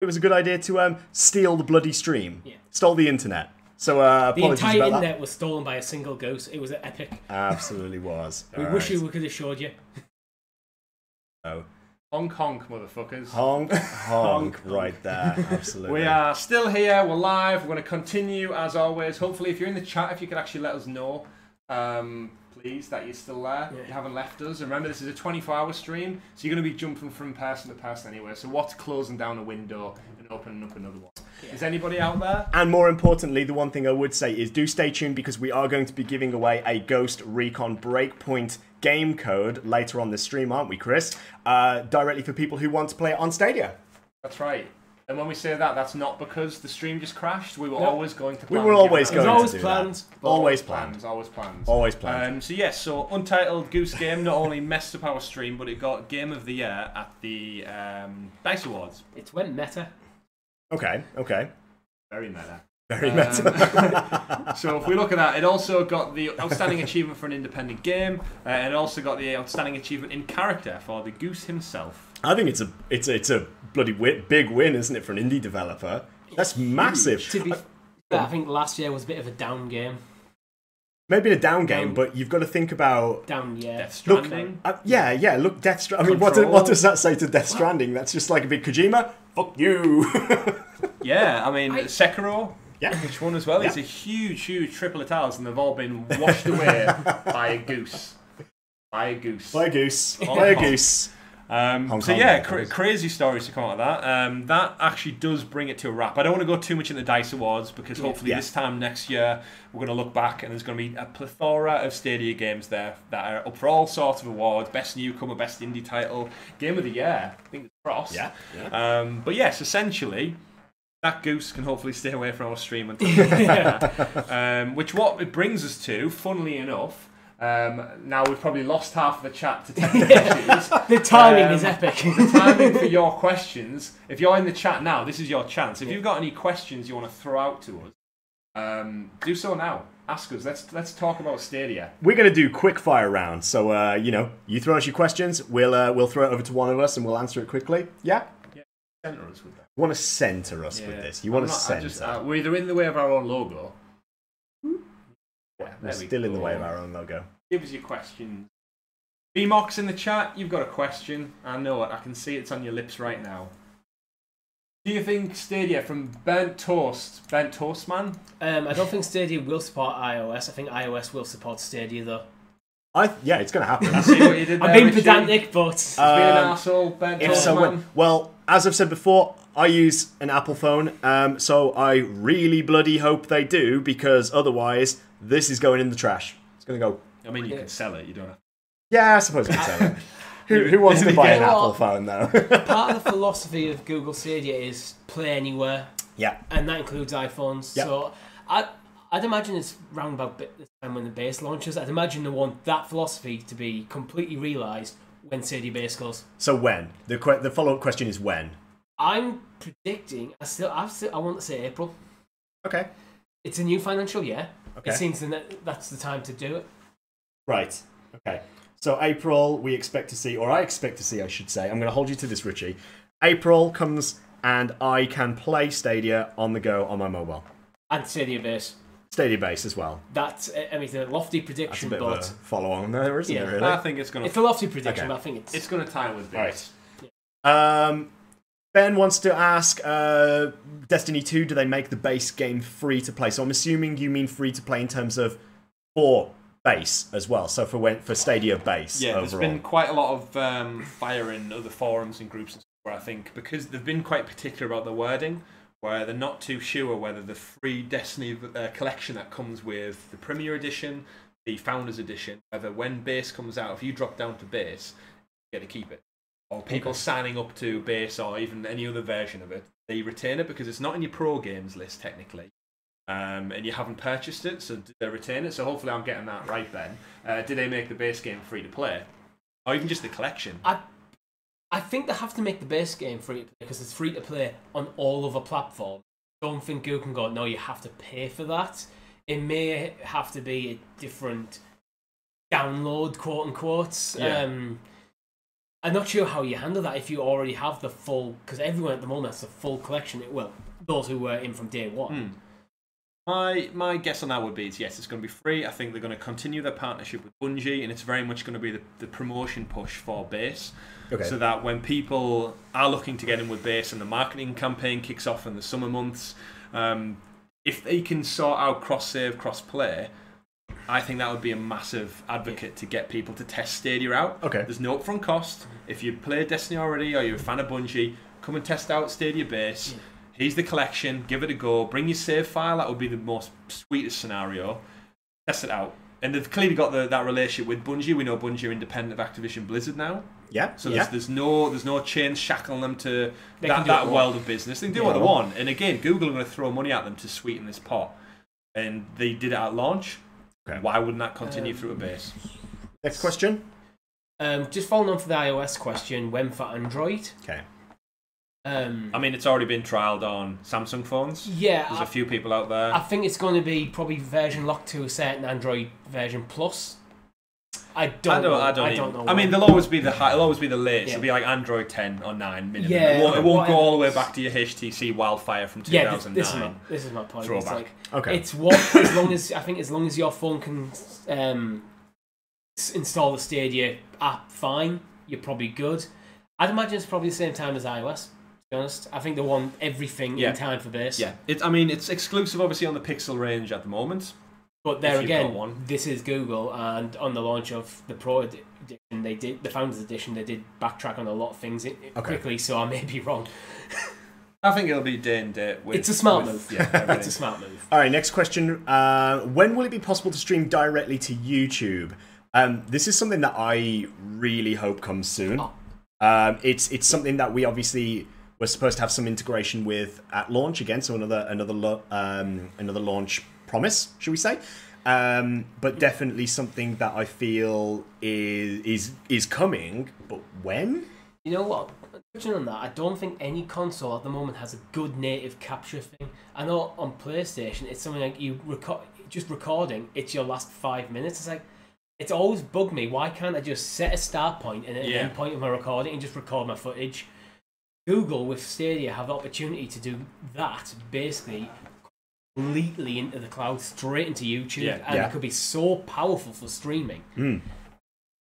it was a good idea to steal the bloody stream. Yeah. Stole the internet. So the apologies entire about internet that. was stolen by a single Goose. It was epic. Absolutely was. We wish we could have showed you. Oh. Honk honk, motherfuckers. Honk, honk, right there. Absolutely. We are still here. We're live. We're going to continue as always. Hopefully, if you're in the chat, if you could actually let us know, please, that you're still there. Yeah. You haven't left us. And remember, this is a 24-hour stream, so you're going to be jumping from person to person anyway. So what's closing down a window and opening up another one? Yeah. Is anybody out there? And more importantly, the one thing I would say is do stay tuned because we are going to be giving away a Ghost Recon Breakpoint game code later on this stream, aren't we, Chris? Directly for people who want to play it on Stadia. That's right. And when we say that, that's not because the stream just crashed. We were always going to plan. We were always going to always do planned. that. Always planned. Always planned. Always planned. So yes, so Untitled Goose Game not only messed up our stream, but it got Game of the Year at the DICE Awards. It went meta. Okay. Very meta. Very meta. So if we look at that, it also got the Outstanding Achievement for an Independent Game, and it also got the Outstanding Achievement in Character for the Goose himself. I think it's a bloody big win, isn't it, for an indie developer? That's massive. I think last year was a bit of a down game. Maybe a down game, but you've got to think about Death Stranding. Look, look, Death Stranding. I mean, what does that say to Death Stranding? That's just like a big Kojima. Fuck you. Yeah, I mean, Sekiro. Yeah. Which one as well? It's a huge triple titles, and they've all been washed away by a goose. By a goose. So yeah, crazy stories to come out of that. That actually does bring it to a wrap. I don't want to go too much into the DICE Awards because hopefully this time next year we're going to look back and there's going to be a plethora of Stadia games there that are up for all sorts of awards: best newcomer, best indie title, game of the year. I think it's crossed. Yeah. But yes, essentially, that goose can hopefully stay away from our stream until which what it brings us to, funnily enough. Now we've probably lost half of the chat to technical issues. The timing is epic. The timing for your questions. If you're in the chat now, this is your chance. If you've got any questions you want to throw out to us, do so now. Ask us. Let's talk about Stadia. We're going to do quick fire rounds. So you throw us your questions. We'll throw it over to one of us and we'll answer it quickly. Yeah. Center us with that. You want to center us with this. You want to center. We're either in the way of our own logo. Yeah, we're still in the way of our own logo. Give us your questions. BMox in the chat, you've got a question. I know it. I can see it's on your lips right now. Do you think Stadia from Burnt Toast Man? I don't think Stadia will support iOS. I think iOS will support Stadia though. It's going to happen. I see what you did there, I'm being Richie. pedantic, but It's been an arsehole, Burnt Toast Man. Well, as I've said before, I use an Apple phone, so I really bloody hope they do, because otherwise this is going in the trash. It's going to go. I mean, you can sell it. You don't have to. Yeah, I suppose you can sell it. Who wants to buy an Apple phone, though? Part of the philosophy of Google Stadia is play anywhere. Yeah. And that includes iPhones. Yep. So I'd imagine it's round about the time when the base launches. I'd imagine they want that philosophy to be completely realised when Stadia base goes. So when? The follow-up question is when? I'm predicting, I want to say April. Okay. It's a new financial year. Okay. It seems that that's the time to do it. Right. Okay. So April, we expect to see, or I expect to see, I should say. I'm going to hold you to this, Richie. April comes and I can play Stadia on the go on my mobile. And Stadia base. Stadia base as well. That's, I mean, it's a lofty prediction, That's a bit of a follow-on there, isn't it, really? I think it's going to... It's a lofty prediction, Okay. but I think It's going to tie with this. Right. Ben wants to ask, Destiny 2, do they make the base game free to play? So I'm assuming you mean free to play in terms of for base as well. So for Stadia base. Yeah, overall. there's been quite a lot of fire in other forums and groups and stuff where I think because they've been quite particular about the wording, where they're not too sure whether the free Destiny collection that comes with the Premier Edition, the Founders Edition, whether when base comes out, if you drop down to base, you get to keep it. Or people signing up to base or even any other version of it, they retain it because it's not in your pro games list technically, and you haven't purchased it, so they retain it. So hopefully I'm getting that right, Ben. Did they make the base game free to play, or even just the collection? I think they have to make the base game free to play because it's free to play on all other platforms. I don't think Google can go, no, you have to pay for that. It may have to be a different download, quote unquote. Yeah. I'm not sure how you handle that if you already have the full, because everyone at the moment has the full collection. Well, those who were in from day one. My guess on that would be yes, it's going to be free. I think they're going to continue their partnership with Bungie, and it's very much going to be the promotion push for base. Okay. So that when people are looking to get in with base and the marketing campaign kicks off in the summer months, if they can sort out cross-save, cross-play, I think that would be a massive advocate to get people to test Stadia out. Okay. There's no upfront cost. If you played Destiny already or you're a fan of Bungie, come and test out Stadia base. Yeah. Here's the collection. Give it a go. Bring your save file. That would be the most sweetest scenario. Test it out. And they've clearly got that relationship with Bungie. We know Bungie are independent of Activision Blizzard now. Yeah. So there's no chains shackling them to that well. world of business. They can do what they want. And again, Google are going to throw money at them to sweeten this pot. And they did it at launch. Okay. Why wouldn't that continue through a base? Next question. Just following on for the iOS question, when for Android? Okay. I mean, it's already been trialled on Samsung phones. Yeah. There's a few people out there. I think it's going to be probably version locked to a certain Android version plus. I don't know. I mean, there'll always be the latest. Yeah. It'll be like Android 10 or 9 minimum. Yeah, it won't go all the way back to your HTC Wildfire from 2009. Yeah, this is my point. Throwback. It's like, it's what as long as your phone can install the Stadia app, fine. You're probably good. I'd imagine it's probably the same time as iOS. To be honest, I think they want everything in time for this. Yeah, it's exclusive, obviously, on the Pixel range at the moment. But there again, this is Google, and on the launch of the Pro Edition, the Founders Edition, they did backtrack on a lot of things quickly, so I may be wrong. I think it'll be day and date. It's a smart move. Yeah, it's a smart move. All right, next question. When will it be possible to stream directly to YouTube? This is something that I really hope comes soon. It's something that we obviously were supposed to have some integration with at launch again, so another launch promise, should we say? But definitely something that I feel is coming. But when? You know what? Touching on that, I don't think any console at the moment has a good native capture thing. I know on PlayStation, it's something like you just recording. It's your last 5 minutes. It's like it's always bugged me. Why can't I just set a start point and an end point of my recording and just record my footage? Google with Stadia have the opportunity to do that basically completely into the cloud, straight into YouTube, and it could be so powerful for streaming.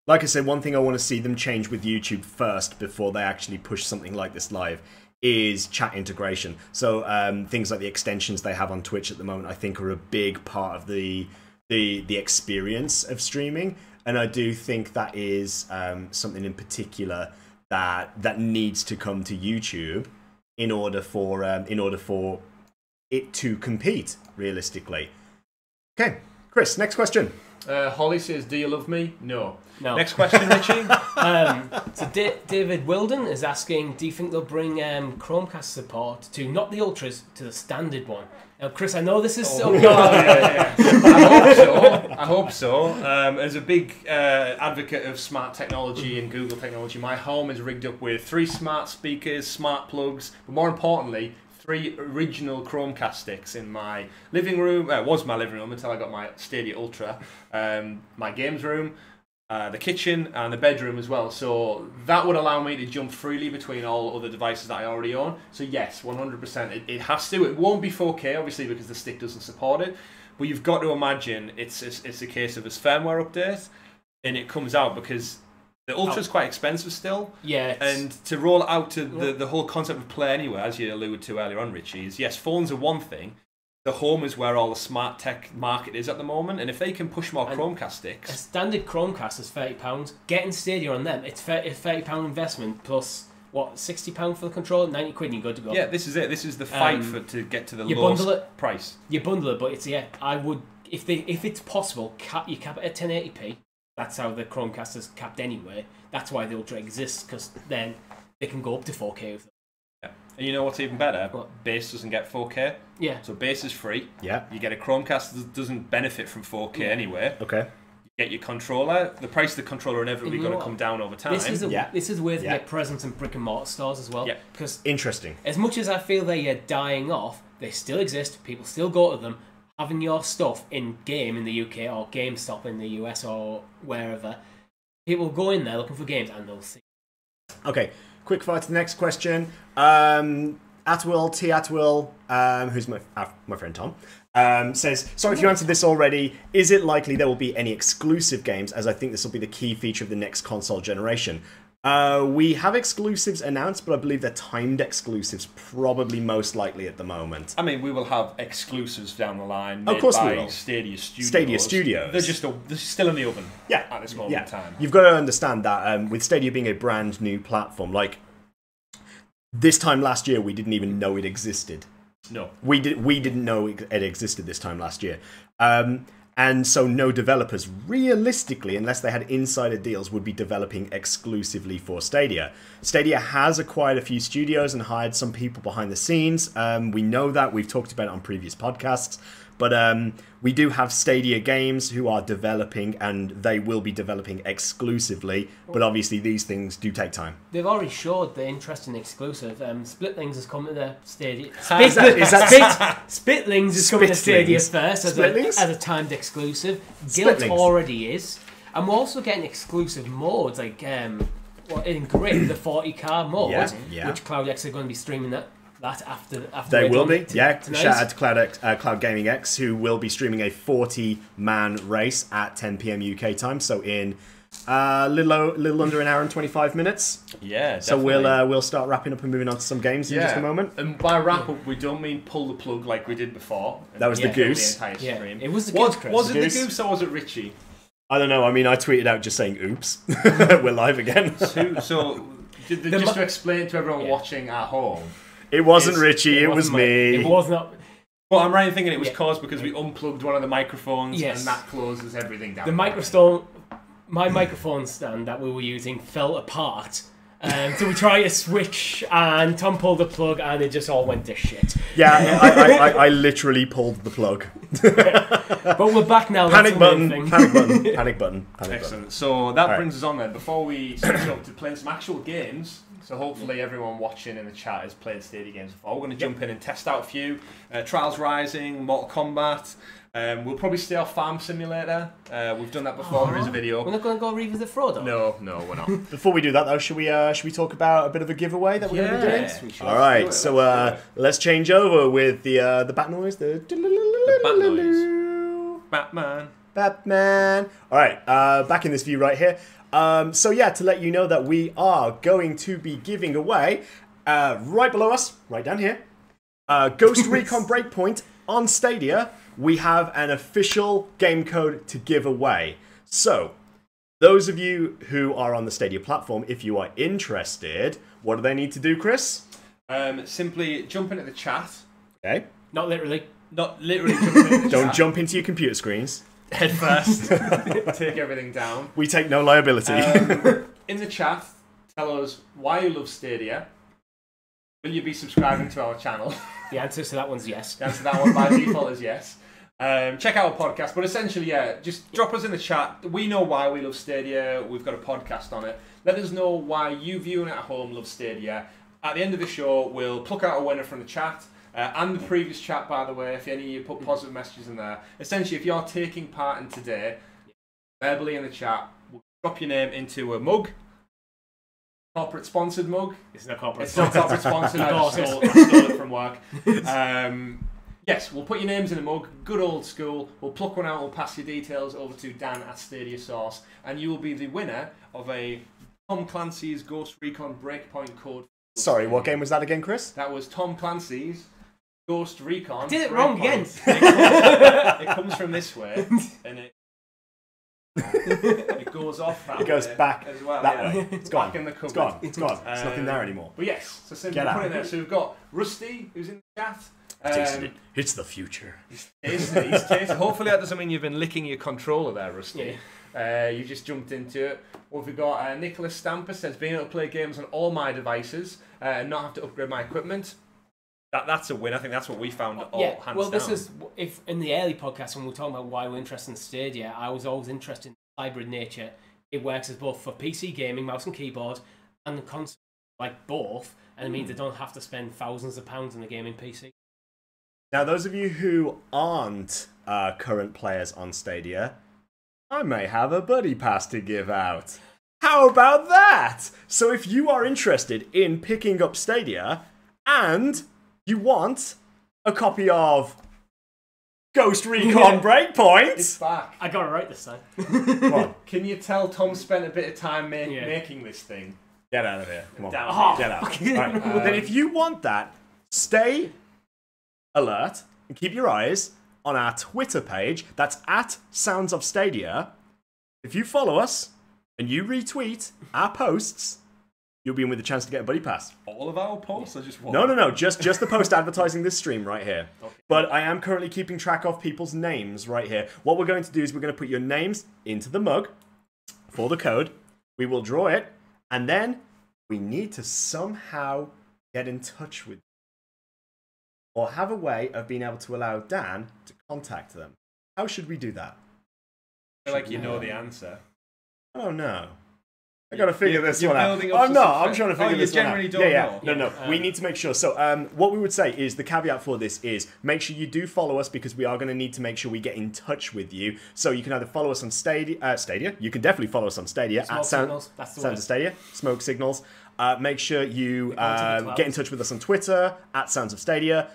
Like I said, one thing I want to see them change with YouTube first before they actually push something like this live is chat integration. So things like the extensions they have on Twitch at the moment, I think, are a big part of the experience of streaming, and I do think that is something in particular that needs to come to YouTube in order for it to compete realistically. Okay, Chris, next question. Holly says, "Do you love me?" No. Next question, Richie. So David Wilden is asking, do you think they'll bring Chromecast support to not the Ultras, to the standard one? Now, Chris, I know this is so... I hope so. As a big advocate of smart technology and Google technology, my home is rigged up with 3 smart speakers, smart plugs, but more importantly, 3 original Chromecast sticks in my living room. It was my living room until I got my Stadia Ultra. My games room, the kitchen, and the bedroom as well. So that would allow me to jump freely between all other devices that I already own. So yes, 100%. It has to. It won't be 4K, obviously, because the stick doesn't support it. But you've got to imagine it's a case of a firmware update, and it comes out because the Ultra's quite expensive still. Yeah. And to roll it out to the whole concept of Play Anywhere, as you alluded to earlier on, Richie, is yes, phones are one thing. The home is where all the smart tech market is at the moment, and if they can push more Chromecast sticks... A standard Chromecast is £30. Getting Stadia on them, it's a £30 investment plus, what, £60 for the controller? 90 quid and you're good to go. Yeah, this is it. This is the fight to get to the lowest price. You bundle it, but it's, I would... If it's possible, you cap it at 1080p. That's how the Chromecast is capped anyway. That's why the Ultra exists, because then they can go up to 4K with them. Yeah. And you know what's even better? Base doesn't get 4K. Yeah. So base is free. Yeah. You get a Chromecast that doesn't benefit from 4K anyway. Okay. You get your controller. The price of the controller inevitably going to come down over time. This is a way to get presence in brick and mortar stores as well. Yeah. Because interesting. As much as I feel they are dying off, they still exist. People still go to them. Having your stuff in Game in the UK or GameStop in the US or wherever, people go in there looking for games and they'll see Okay, quick fire to the next question. Atwill, T. Atwill, who's my friend Tom, says, sorry if you answered this already, is it likely there will be any exclusive games, as I think this will be the key feature of the next console generation? We have exclusives announced, but I believe they're timed exclusives, probably most likely at the moment. I mean, we will have exclusives down the line. Of course by we will. Stadia Studios. Stadia Studios. They're still in the oven. Yeah, at this moment in time. You've got to understand that with Stadia being a brand new platform, like this time last year, we didn't even know it existed. No, we didn't know it existed this time last year. And so no developers, realistically, unless they had insider deals, would be developing exclusively for Stadia. Stadia has acquired a few studios and hired some people behind the scenes. We know that. We've talked about it on previous podcasts. But we do have Stadia Games who are developing, and they will be developing exclusively. But obviously, these things do take time. They've already showed the interest in exclusive. Splitlings has come to the Stadia. Splitlings is coming to Stadia first as a timed exclusive. Guilt already is, and we're also getting exclusive modes like in Grid, the 40k mode, which CloudX are going to be streaming that after they will be tonight. Shout out to Cloud Gaming X, who will be streaming a 40-man race at 10 p.m. UK time, so in little under an hour and 25 minutes. Yeah, so we'll start wrapping up and moving on to some games in just a moment. And by wrap up, we don't mean pull the plug like we did before. That was the Goose. The entire stream. It was the Goose. Was it the Goose or was it Richie? I don't know. I mean, I tweeted out just saying "Oops, we're live again." So just to explain to everyone watching at home. It wasn't Richie, it was me. It was not. Well, I'm right in thinking it was caused because we unplugged one of the microphones and that closes everything down. My microphone stand that we were using fell apart. So we tried to switch and Tom pulled the plug and it just all went to shit. Yeah, I literally pulled the plug. But we're back now. Panic button. Excellent. So that brings us on then. Before we switch up to playing some actual games, so hopefully everyone watching in the chat has played Stadia games before. We're going to jump in and test out a few. Trials Rising, Mortal Kombat. We'll probably stay off Farm Simulator. We've done that before. There is a video. We're not going to go revisit Frodo? No, we're not. Before we do that, though, should we talk about a bit of a giveaway that we're going to be doing? Yes, we should. All right, so let's change over with the bat noise. The bat noise. Batman. All right, back in this view right here. So yeah, to let you know that we are going to be giving away, right below us, right down here, Ghost Recon Breakpoint on Stadia. We have an official game code to give away. So, those of you who are on the Stadia platform, if you are interested, what do they need to do, Chris? Simply jump into the chat. Okay. Not literally. Jump into the Don't chat. jump into your computer screens. Head first. Take everything down. We take no liability. In the chat, tell us why you love Stadia. Will you be subscribing to our channel? The answer to that one's yes. The answer to that one by default is yes. Check out our podcast, but essentially, just drop us in the chat. We know why we love Stadia. We've got a podcast on it. Let us know why you viewing at home love Stadia. At the end of the show, we'll pluck out a winner from the chat. And the previous chat, by the way, if any of you put positive messages in there. Essentially, if you're taking part in today, verbally in the chat, we'll drop your name into a mug. Corporate sponsored mug. It's not corporate. It's not corporate sponsored. I stole it from work. Yes, we'll put your names in a mug. Good old school. We'll pluck one out. We'll pass your details over to Dan at Stadia Source, and you will be the winner of a Tom Clancy's Ghost Recon Breakpoint code. Sorry, what game was that again, Chris? That was Tom Clancy's Ghost Recon. I did it wrong again. It comes from this way, and it goes off that way. It goes back as well. that way. It's gone. Back in the cupboard. It's gone. There's nothing there anymore. But yes, so simply put it there. So we've got Rusty, who's in the chat. It's the future. He's tasted. Hopefully that doesn't mean you've been licking your controller there, Rusty. Yeah. You just jumped into it. What have we got? Nicholas Stamper says, being able to play games on all my devices and not have to upgrade my equipment. That's a win. I think that's what we found hands down. This is, if in the early podcast when we were talking about why we're interested in Stadia, I was always interested in the hybrid nature. It works as both for PC gaming, mouse and keyboard, and the console, like both, and it means they don't have to spend thousands of pounds on a gaming PC. Now, those of you who aren't current players on Stadia, I may have a buddy pass to give out. How about that? So if you are interested in picking up Stadia and you want a copy of Ghost Recon Breakpoint, It's back. I got it right this time. come on, Can you tell Tom spent a bit of time making this thing? get out of here. Come on, Down. get out. Right. Then if you want that, stay alert and keep your eyes on our Twitter page. That's at Sounds of Stadia. If you follow us and you retweet our posts, you'll be in with a chance to get a buddy pass. All of our posts, or just one? No. Just the post advertising this stream right here. Okay. But I am currently keeping track of people's names right here. What we're going to do is we're going to put your names into the mug for the code. We will draw it, and then we need to somehow get in touch with them, or have a way of being able to allow Dan to contact them. How should we do that? I feel like you know the answer. I don't know. I gotta figure this you're one out. building up I'm to not. some I'm trying to figure you this one out. generally don't know? No. We need to make sure. So, what we would say is the caveat for this is make sure you do follow us, because we are going to need to make sure we get in touch with you. So you can either follow us on Stadia. You can definitely follow us on Stadia Smoke at signals, that's the Sounds word. of Stadia. Smoke signals. Make sure you Go to the clouds. get in touch with us on Twitter at Sounds of Stadia.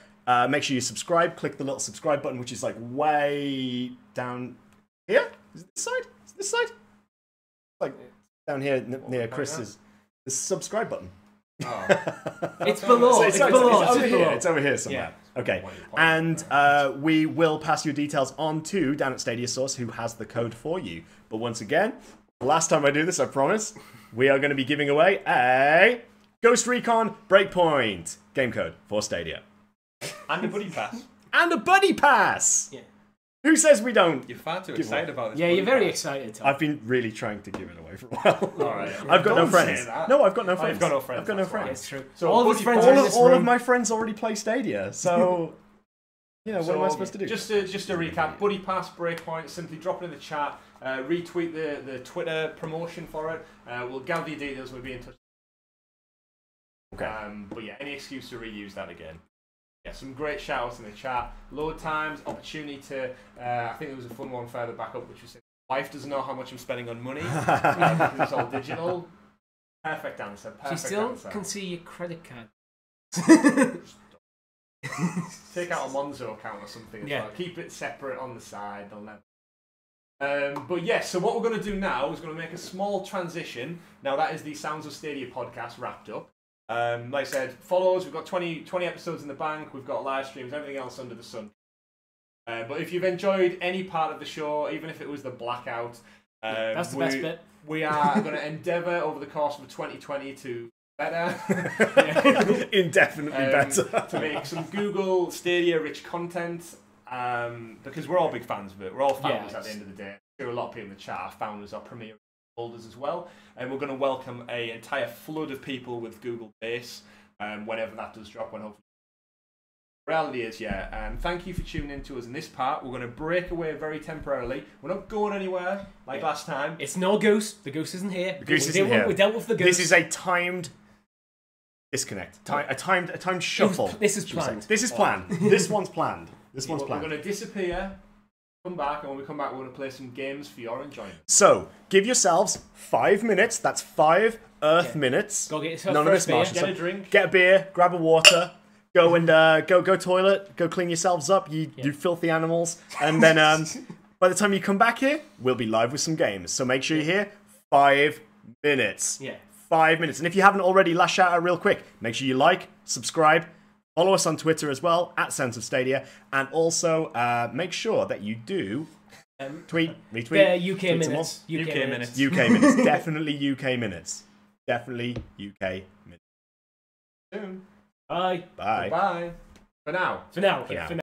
Make sure you subscribe. Click the little subscribe button, which is like way down here. Is it this side? Is it this side? Like down here near Chris's the subscribe button. Oh. It's below. So It's below. It's over It's here. below. It's over here somewhere. Yeah. Okay. And we will pass your details on to Dan at Stadia Source, who has the code for you. But once again, last time I do this, I promise, we are going to be giving away a Ghost Recon Breakpoint game code for Stadia. And a buddy pass. And a buddy pass! Yeah. Who says we don't? You're far too Give excited about this. Yeah, buddy you're very pass. excited, Tom. I've been really trying to give it away for a while. Alright. I've got no Don't friends. say that. No, I've got no friends. you've got no friends, I've got no that's why. friends. It's true. So all his buddy friends pass- are in All, this all of room. my friends already play Stadia, so you know, what am I supposed to do? Just to recap, Buddy Pass Breakpoint, simply drop it in the chat, retweet the Twitter promotion for it. We'll gather your details, we'll be in touch. Okay. But yeah, any excuse to reuse that again. Yeah, some great shout outs in the chat. Load times, opportunity to, I think there was a fun one further back up, which was wife doesn't know how much I'm spending on money because it's all digital. Perfect answer. She Perfect still answer. can see your credit card. Take out a Monzo account or something as Yeah. well. Keep it separate on the side. They'll never. But yes, so what we're going to do now is going to make a small transition. Now that is the Sounds of Stadia podcast wrapped up. Like I said, follow us. We've got 20 episodes in the bank. We've got live streams, everything else under the sun. But if you've enjoyed any part of the show, even if it was the blackout, That's the best bit. We are going to endeavour over the course of 2020 to better. Indefinitely better. To make some Google Stadia rich content, because we're all big fans of it. We're all founders at the end of the day. I'm sure a lot of people in the chat are founders or premier holders as well, and we're going to welcome an entire flood of people with Google Base whenever that does drop. When hopefully, reality is, thank you for tuning in to us in this part. We're going to break away very temporarily. We're not going anywhere like last time. It's no Goose. The Goose isn't here. The Goose isn't here. We dealt with the Goose. This is a timed disconnect. A timed shuffle. This is should we say. planned. This is planned. This one's planned. This one's We're planned. going to disappear, come back, and when we come back, we're going to play some games for your enjoyment. So, give yourselves 5 minutes. That's 5 Earth minutes. Go get yourself None of first this Martian beer. Get a stuff. drink. Get a beer. Grab a water. Go and go toilet. Go clean yourselves up. You filthy animals. And then by the time you come back here, we'll be live with some games. So make sure you're here. 5 minutes. Yeah. 5 minutes. And if you haven't already, lash out real quick. Make sure you like, subscribe, follow us on Twitter as well, at Sounds of Stadia. And also make sure that you do tweet, retweet. The UK tweet some minutes. UK minutes. more. UK minutes. Definitely UK minutes. Definitely UK minutes. Soon. Bye. Bye. Bye. For now. For now. For now.